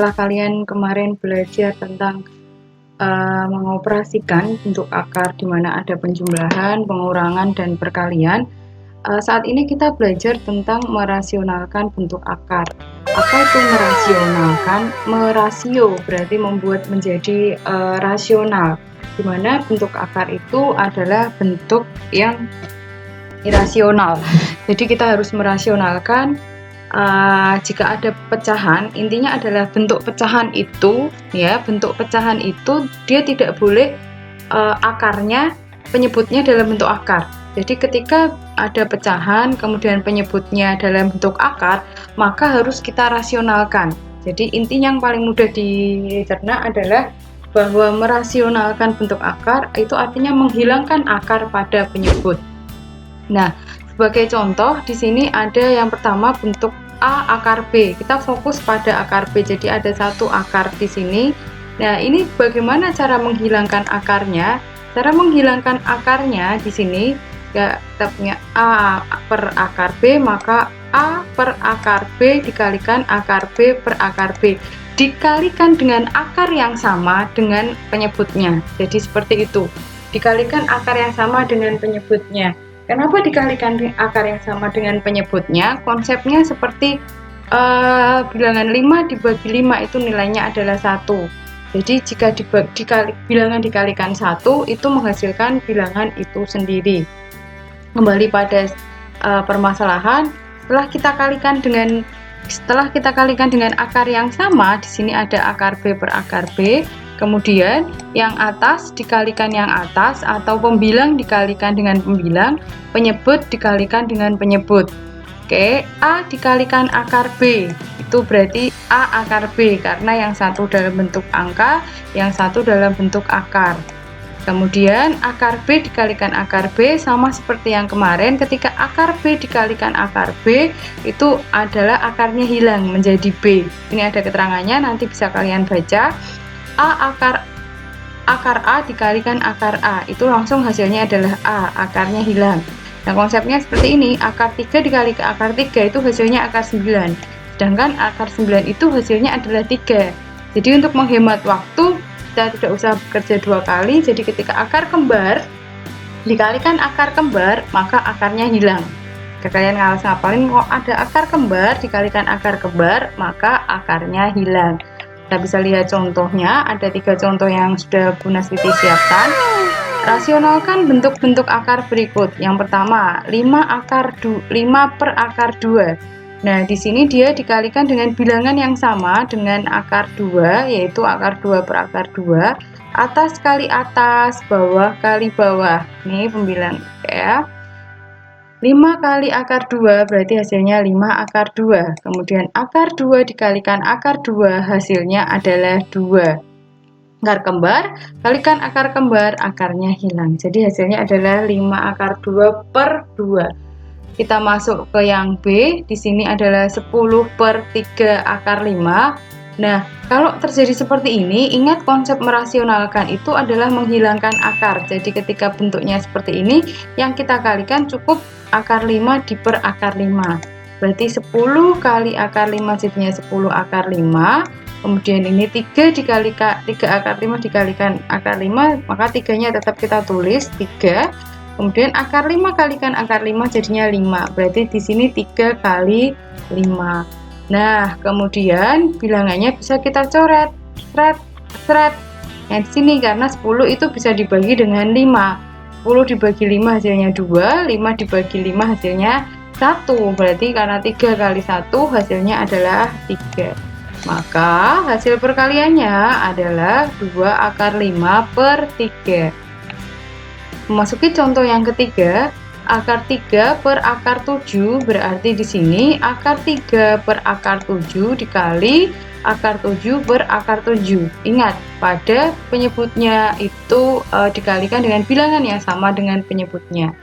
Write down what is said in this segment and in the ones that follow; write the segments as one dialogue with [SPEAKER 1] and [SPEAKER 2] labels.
[SPEAKER 1] setelah kalian kemarin belajar tentang mengoperasikan bentuk akar di mana ada penjumlahan, pengurangan, dan perkalian, saat ini kita belajar tentang merasionalkan bentuk akar. Apa itu merasionalkan? Merasio berarti membuat menjadi rasional, di mana bentuk akar itu adalah bentuk yang irasional. Jadi kita harus merasionalkan. Jika ada pecahan, intinya adalah bentuk pecahan itu, ya, bentuk pecahan itu dia tidak boleh akarnya penyebutnya dalam bentuk akar. Jadi ketika ada pecahan kemudian penyebutnya dalam bentuk akar, maka harus kita rasionalkan. Jadi inti yang paling mudah dicerna adalah bahwa merasionalkan bentuk akar itu artinya menghilangkan akar pada penyebut. Nah, sebagai contoh di sini ada yang pertama bentuk A akar B. Kita fokus pada akar B. Jadi ada satu akar di sini. Nah, ini bagaimana cara menghilangkan akarnya? Cara menghilangkan akarnya di sini ya, kita punya A per akar B, maka A per akar B dikalikan akar B per akar B dikalikan dengan akar yang sama dengan penyebutnya. Jadi seperti itu. Dikalikan akar yang sama dengan penyebutnya. Kenapa dikalikan akar yang sama dengan penyebutnya? Konsepnya seperti bilangan 5 dibagi 5 itu nilainya adalah 1. Jadi jika bilangan dikalikan 1 itu menghasilkan bilangan itu sendiri. Kembali pada permasalahan, setelah kita kalikan dengan akar yang sama, di sini ada akar B per akar B. Kemudian yang atas dikalikan yang atas atau pembilang dikalikan dengan pembilang, penyebut dikalikan dengan penyebut. Oke, A dikalikan akar B, itu berarti A akar B karena yang satu dalam bentuk angka, yang satu dalam bentuk akar. Kemudian akar B dikalikan akar B sama seperti yang kemarin, ketika akar B dikalikan akar B itu adalah akarnya hilang menjadi B. Ini ada keterangannya, nanti bisa kalian baca. A akar A dikalikan akar A, itu langsung hasilnya adalah A, akarnya hilang. Nah, konsepnya seperti ini, akar 3 dikali ke akar 3 itu hasilnya akar 9, sedangkan akar 9 itu hasilnya adalah 3. Jadi untuk menghemat waktu, kita tidak usah bekerja 2 kali, jadi ketika akar kembar dikalikan akar kembar, maka akarnya hilang. Jika kalian ngapalin, kalau ada akar kembar dikalikan akar kembar, maka akarnya hilang. Kita bisa lihat contohnya, ada 3 contoh yang sudah Bu Naswiti siapkan. Rasionalkan bentuk-bentuk akar berikut. Yang pertama, 5 per akar 2. Nah, di sini dia dikalikan dengan bilangan yang sama dengan akar 2, yaitu akar 2 per akar 2. Atas kali atas, bawah kali bawah. Ini pembilang ya. 5 kali akar 2 berarti hasilnya 5 akar 2. Kemudian akar 2 dikalikan akar 2 hasilnya adalah 2. Akar kembar kalikan akar kembar, akarnya hilang. Jadi hasilnya adalah 5 akar 2 per 2. Kita masuk ke yang B. Di sini adalah 10 per 3 akar 5. Nah, kalau terjadi seperti ini, ingat konsep merasionalkan itu adalah menghilangkan akar. Jadi ketika bentuknya seperti ini, yang kita kalikan cukup akar 5 diper akar 5. Berarti 10 kali akar 5 jadinya 10 akar 5. Kemudian ini 3 dikalikan 3 akar 5 dikalikan akar 5, maka 3-nya tetap kita tulis 3. Kemudian akar 5 kalikan akar 5 jadinya 5. Berarti di sini 3 kali 5. Nah, kemudian bilangannya bisa kita coret, seret. Nah, di sini karena 10 itu bisa dibagi dengan 5. 10 dibagi 5 hasilnya 2, 5 dibagi 5 hasilnya 1. Berarti karena 3 kali 1 hasilnya adalah 3. Maka hasil perkaliannya adalah 2 akar 5 per 3. Memasuki contoh yang ketiga, akar 3 per akar 7 berarti di sini akar 3 per akar 7 dikali akar 7 per akar 7. Ingat, pada penyebutnya itu dikalikan dengan bilangan yang sama dengan penyebutnya.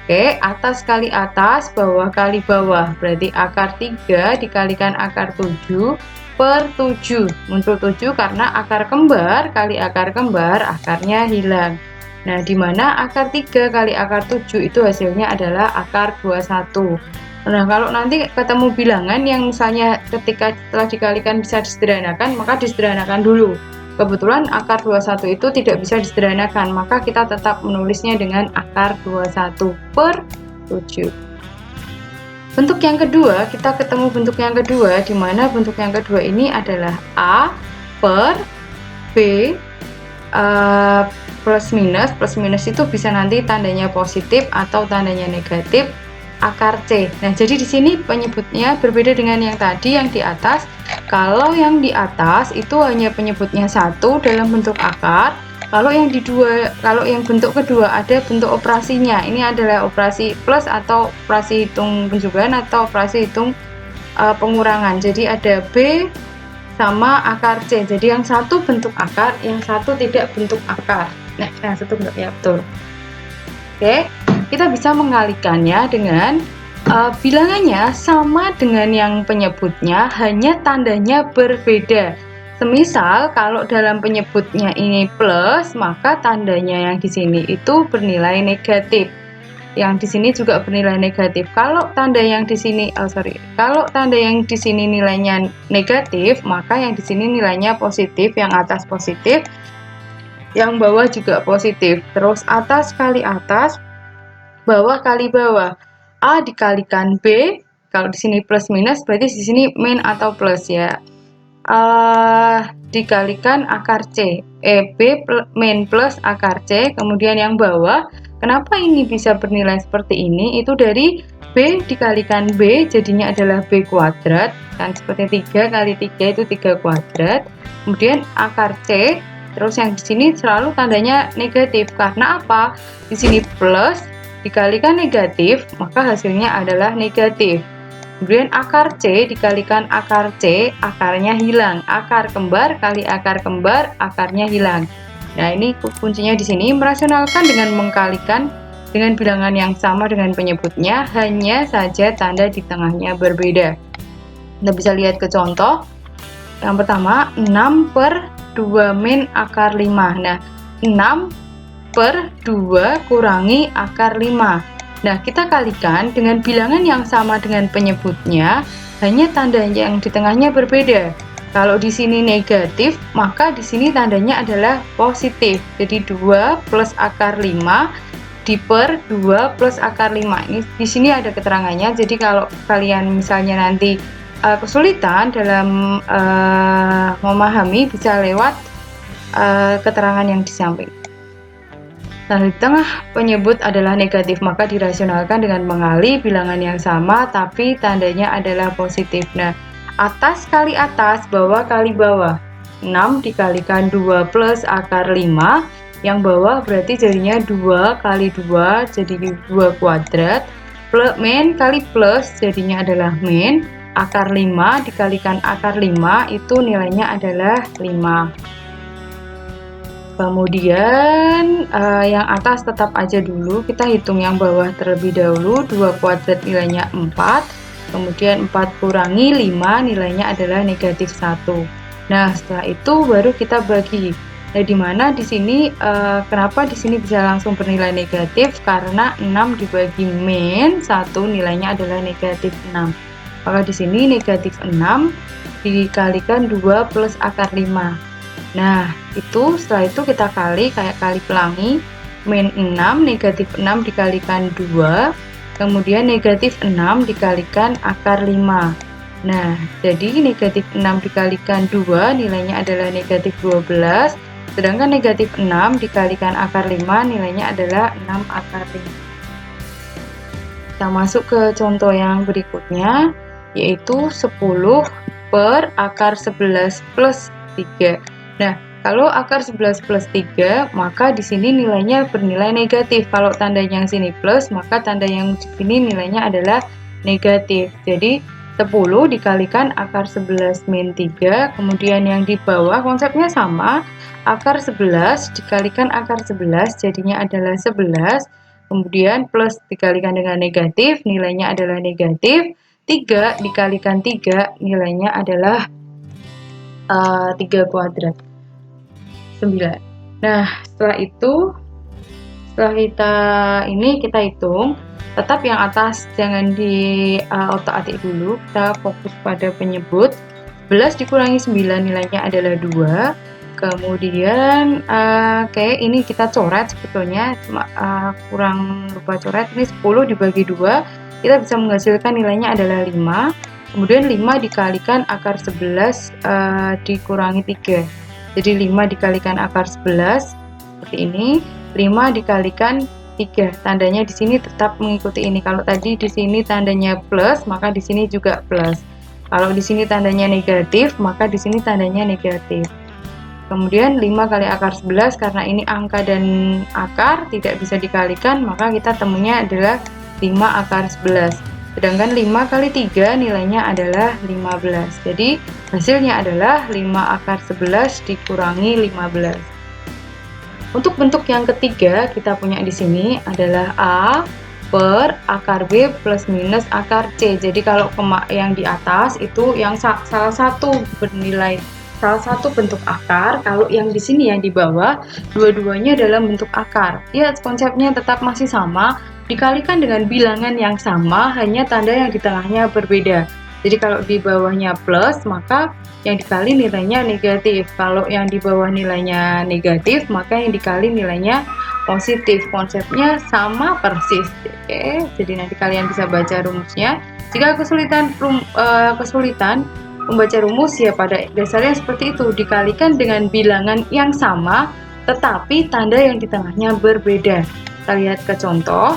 [SPEAKER 1] Oke, atas kali atas, bawah kali bawah. Berarti akar 3 dikalikan akar 7 per 7. Muncul 7 karena akar kembar kali akar kembar, akarnya hilang. Nah, di mana akar 3 kali akar 7 itu hasilnya adalah akar 21. Nah, kalau nanti ketemu bilangan yang misalnya ketika setelah dikalikan bisa disederhanakan, maka disederhanakan dulu. Kebetulan akar 21 itu tidak bisa disederhanakan, maka kita tetap menulisnya dengan akar 21 per 7. Bentuk yang kedua, kita ketemu bentuk yang kedua, di mana bentuk yang kedua ini adalah A per B plus minus itu bisa nanti tandanya positif atau tandanya negatif akar C. Nah, jadi di sini penyebutnya berbeda dengan yang tadi yang di atas. Kalau yang di atas itu hanya penyebutnya satu dalam bentuk akar. Kalau yang bentuk kedua ada bentuk operasinya. Ini adalah operasi plus atau operasi hitung penjugaan atau operasi hitung pengurangan. Jadi ada B sama akar C. Jadi yang satu bentuk akar, yang satu tidak bentuk akar. Nah, yang satu bentuk, ya betul. Oke, kita bisa mengalikannya dengan bilangannya sama dengan yang penyebutnya, hanya tandanya berbeda. Semisal kalau dalam penyebutnya ini plus, maka tandanya yang di sini itu bernilai negatif. Yang di sini juga bernilai negatif. Kalau tanda yang di sini kalau tanda yang di sini nilainya negatif, maka yang di sini nilainya positif, yang atas positif, yang bawah juga positif. Terus atas kali atas, bawah kali bawah. A dikalikan B, kalau di sini plus minus berarti di sini min atau plus ya. Dikalikan akar C, B min plus akar C, kemudian yang bawah. Kenapa ini bisa bernilai seperti ini? Itu dari B dikalikan B jadinya adalah B kuadrat, kan seperti 3 kali 3 itu 3 kuadrat. Kemudian akar C, terus yang di sini selalu tandanya negatif. Karena apa? Di sini plus dikalikan negatif, maka hasilnya adalah negatif. Kemudian akar C dikalikan akar C, akarnya hilang. Akar kembar kali akar kembar, akarnya hilang. Nah, ini kuncinya di sini, merasionalkan dengan mengkalikan dengan bilangan yang sama dengan penyebutnya, hanya saja tanda di tengahnya berbeda. Kita bisa lihat ke contoh. Yang pertama, 6 per 2 min akar 5. Nah, 6 per 2 kurangi akar 5. Nah, kita kalikan dengan bilangan yang sama dengan penyebutnya, hanya tanda yang di tengahnya berbeda. Kalau di sini negatif, maka di sini tandanya adalah positif. Jadi 2 plus akar 5 di per 2 plus akar 5. Ini di sini ada keterangannya. Jadi kalau kalian misalnya nanti kesulitan dalam memahami, bisa lewat keterangan yang di samping. Nah, di tengah penyebut adalah negatif, maka dirasionalkan dengan mengali bilangan yang sama, tapi tandanya adalah positif. Nah, atas kali atas, bawah kali bawah. 6 dikalikan 2 plus akar 5, yang bawah berarti jadinya 2 kali 2, jadi 2 kuadrat. Min kali plus, jadinya adalah min. Akar 5 dikalikan akar 5, itu nilainya adalah 5. Kemudian yang atas tetap aja dulu, kita hitung yang bawah terlebih dahulu. 2 kuadrat nilainya 4, kemudian 4 kurangi 5 nilainya adalah negatif 1. Nah, setelah itu baru kita bagi. Nah, dimana di sini kenapa di sini bisa langsung bernilai negatif? Karena 6 dibagi min 1 nilainya adalah negatif 6. Maka di sini negatif 6 dikalikan 2 plus akar 5. Nah, itu setelah itu kita kali kayak kali pelangi. Min 6, negatif 6 dikalikan 2, kemudian negatif 6 dikalikan akar 5. Nah, jadi negatif 6 dikalikan 2 nilainya adalah negatif 12, sedangkan negatif 6 dikalikan akar 5 nilainya adalah 6 akar 5. Kita masuk ke contoh yang berikutnya, yaitu 10 per akar 11 plus 3. Nah, kalau akar 11 plus 3, maka di sini nilainya bernilai negatif. Kalau tanda yang sini plus, maka tanda yang di sini nilainya adalah negatif. Jadi 10 dikalikan akar 11 min 3, kemudian yang di bawah konsepnya sama, akar 11 dikalikan akar 11 jadinya adalah 11, kemudian plus dikalikan dengan negatif, nilainya adalah negatif. 3 dikalikan 3 nilainya adalah 3 kuadrat, 9. Nah, setelah itu Setelah kita hitung, tetap yang atas jangan di otak-atik dulu, kita fokus pada penyebut. 11 dikurangi 9 nilainya adalah 2. Kemudian ini kita coret sebetulnya, cuma kurang lupa coret. Ini 10 dibagi 2, kita bisa menghasilkan nilainya adalah 5. Kemudian 5 dikalikan akar 11 dikurangi 3. Jadi 5 dikalikan akar 11 seperti ini. 5 dikalikan 3, tandanya di sini tetap mengikuti ini. Kalau tadi di sini tandanya plus, maka di sini juga plus. Kalau di sini tandanya negatif, maka di sini tandanya negatif. Kemudian 5 kali akar 11, karena ini angka dan akar tidak bisa dikalikan, maka kita temunya adalah 5 akar 11. Sedangkan 5 kali 3 nilainya adalah 15. Jadi hasilnya adalah 5 akar 11 dikurangi 15. Untuk bentuk yang ketiga, kita punya di sini adalah A per akar B plus minus akar C. Jadi kalau yang di atas itu yang salah satu bentuk akar, kalau yang di sini yang di bawah dua-duanya dalam bentuk akar. Ya, konsepnya tetap masih sama, dikalikan dengan bilangan yang sama, hanya tanda yang di tengahnya berbeda. Jadi kalau di bawahnya plus, maka yang dikali nilainya negatif. Kalau yang di bawah nilainya negatif, maka yang dikali nilainya positif. Konsepnya sama persis. Oke, jadi nanti kalian bisa baca rumusnya. Jika kesulitan membaca rumus, ya pada dasarnya seperti itu, dikalikan dengan bilangan yang sama, tetapi tanda yang di tengahnya berbeda. Kita lihat ke contoh.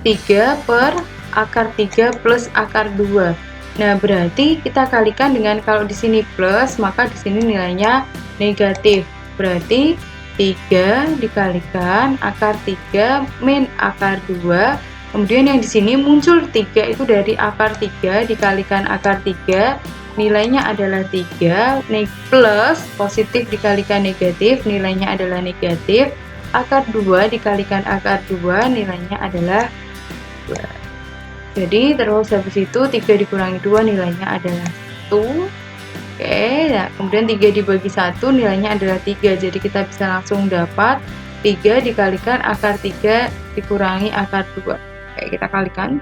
[SPEAKER 1] 3 per akar 3 plus akar 2. Nah, berarti kita kalikan dengan, kalau di sini plus, maka di sini nilainya negatif. Berarti 3 dikalikan akar 3 min akar 2. Kemudian yang di sini muncul 3 itu dari akar 3 dikalikan akar 3, nilainya adalah 3, plus positif dikalikan negatif, nilainya adalah negatif. Akar 2 dikalikan akar 2, nilainya adalah 2. Jadi terus habis itu 3 dikurangi 2 nilainya adalah 1. Oke, nah, kemudian 3 dibagi 1 nilainya adalah 3. Jadi kita bisa langsung dapat 3 dikalikan akar 3 dikurangi akar 2. Oke, kita kalikan.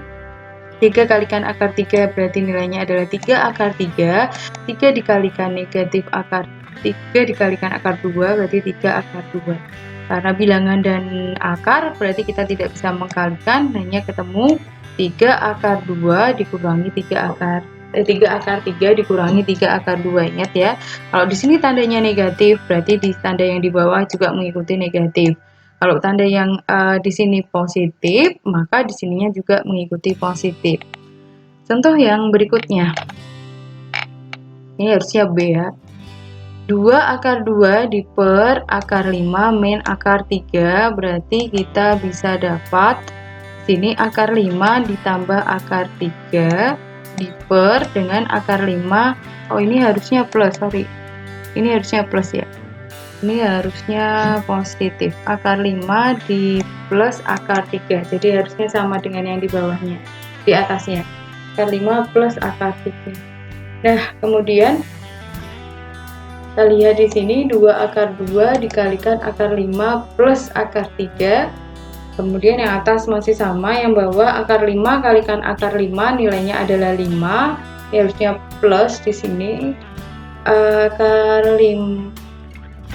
[SPEAKER 1] 3 kalikan akar 3 berarti nilainya adalah 3 akar 3. 3 dikalikan negatif akar 3 dikalikan akar 2 berarti 3 akar 2. Karena bilangan dan akar berarti kita tidak bisa mengkalikan, hanya ketemu 3 akar 2 dikurangi 3 akar 3 dikurangi 3 akar 2. Ingat ya, kalau di sini tandanya negatif, berarti di tanda yang di bawah juga mengikuti negatif. Kalau tanda yang di sini positif, maka di sininya juga mengikuti positif. Contoh yang berikutnya. Ini harusnya B ya. 2 akar 2 diper akar 5 min akar 3, berarti kita bisa dapat sini akar 5 ditambah akar 3 diper dengan akar 5. Oh, ini harusnya plus, sorry. Ini harusnya plus ya. Ini harusnya positif. Akar 5 di plus akar 3. Jadi harusnya sama dengan yang di bawahnya, di atasnya. Akar 5 plus akar 3. Nah, kemudian kita lihat di sini 2 akar 2 dikalikan akar 5 plus akar 3. Kemudian yang atas masih sama, yang bawah akar 5 kalikan akar 5 nilainya adalah 5. Ini harusnya plus di sini. Akar 5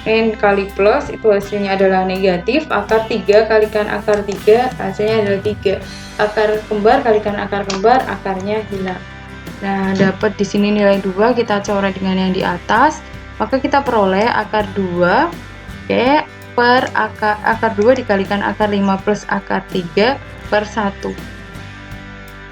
[SPEAKER 1] n kali plus itu hasilnya adalah negatif. Akar 3 kalikan akar 3 hasilnya adalah 3. Akar kembar kalikan akar kembar, akarnya hilang. Nah, dapat di sini nilai 2, kita coret dengan yang di atas. Maka kita peroleh akar 2 per akar 2 dikalikan akar 5 plus akar 3 per 1.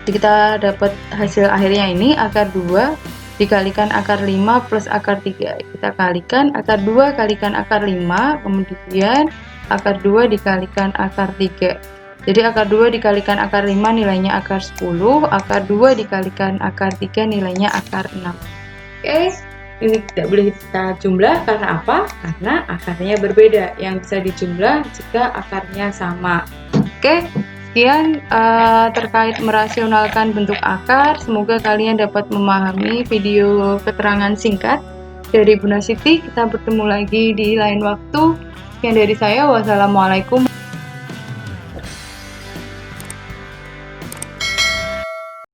[SPEAKER 1] Jadi kita dapat hasil akhirnya ini akar 2 dikalikan akar 5 plus akar 3. Kita kalikan akar 2 kalikan akar 5, kemudian akar 2 dikalikan akar 3. Jadi akar 2 dikalikan akar 5 nilainya akar 10, akar 2 dikalikan akar 3 nilainya akar 6. Oke. Ini tidak boleh kita jumlah, karena apa? Karena akarnya berbeda. Yang bisa dijumlah jika akarnya sama. Oke, sekian terkait merasionalkan bentuk akar. Semoga kalian dapat memahami video keterangan singkat dari Bunda Siti. Kita bertemu lagi di lain waktu. Sekian dari saya. Wassalamualaikum.